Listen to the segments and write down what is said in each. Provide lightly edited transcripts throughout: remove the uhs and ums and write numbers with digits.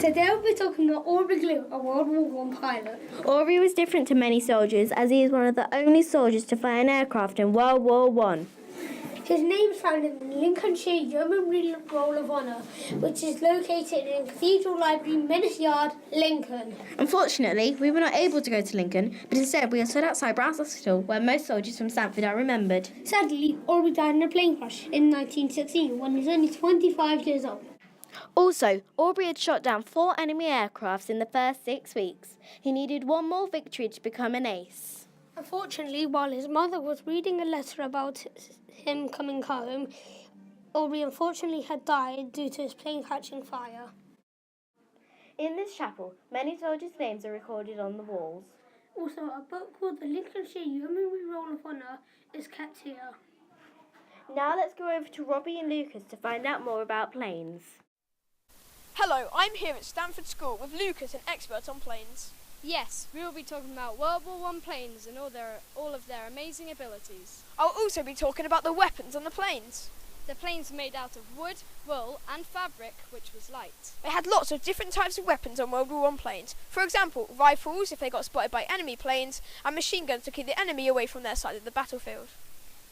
Today we'll be talking about Aubrey Glew, a World War I pilot. Aubrey was different to many soldiers as he is one of the only soldiers to fly an aircraft in World War I. His name is found in the Lincolnshire Yeomanry Roll of Honour, which is located in Cathedral Library, Menace Yard, Lincoln. Unfortunately, we were not able to go to Lincoln, but instead we are stood outside Brass Hospital, where most soldiers from Stamford are remembered. Sadly, Aubrey died in a plane crash in 1916 when he was only 25 years old. Also, Aubrey had shot down 4 enemy aircrafts in the first 6 weeks. He needed one more victory to become an ace. Unfortunately, while his mother was reading a letter about him coming home, Aubrey unfortunately had died due to his plane catching fire. In this chapel, many soldiers' names are recorded on the walls. Also, a book called the Lincolnshire Yeomanry Roll of Honour is kept here. Now let's go over to Robbie and Lucas to find out more about planes. Hello, I'm here at Stamford School with Lucas, an expert on planes. Yes, we will be talking about World War I planes and all of their amazing abilities. I'll also be talking about the weapons on the planes. The planes were made out of wood, wool and fabric, which was light. They had lots of different types of weapons on World War I planes. For example, rifles if they got spotted by enemy planes, and machine guns to keep the enemy away from their side of the battlefield.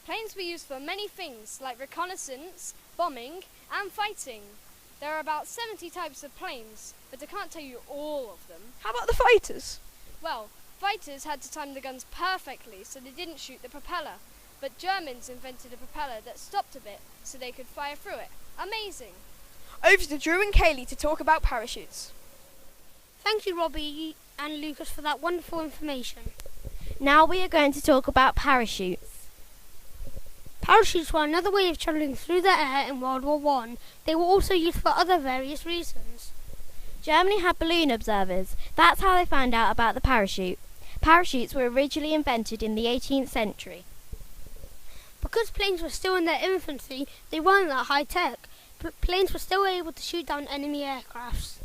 Planes were used for many things, like reconnaissance, bombing and fighting. There are about 70 types of planes, but I can't tell you all of them. How about the fighters? Well, fighters had to time the guns perfectly so they didn't shoot the propeller, but Germans invented a propeller that stopped a bit so they could fire through it. Amazing! Over to Drew and Kaylee to talk about parachutes. Thank you, Robbie and Lucas, for that wonderful information. Now we are going to talk about parachutes. Parachutes were another way of travelling through the air in World War I. They were also used for other various reasons. Germany had balloon observers. That's how they found out about the parachute. Parachutes were originally invented in the 18th century. Because planes were still in their infancy, they weren't that high tech. Planes were still able to shoot down enemy aircrafts.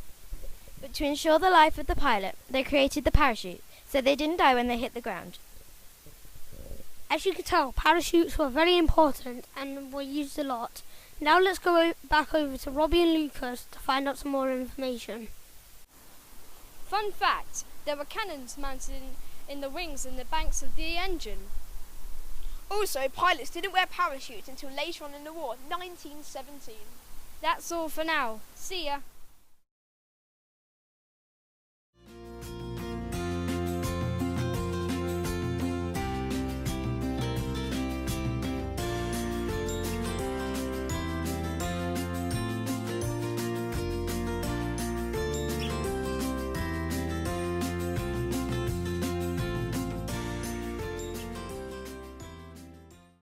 But to ensure the life of the pilot, they created the parachute, so they didn't die when they hit the ground. As you can tell, parachutes were very important and were used a lot. Now let's go back over to Robbie and Lucas to find out some more information. Fun fact, there were cannons mounted in the wings and the banks of the engine. Also, pilots didn't wear parachutes until later on in the war, 1917. That's all for now. See ya!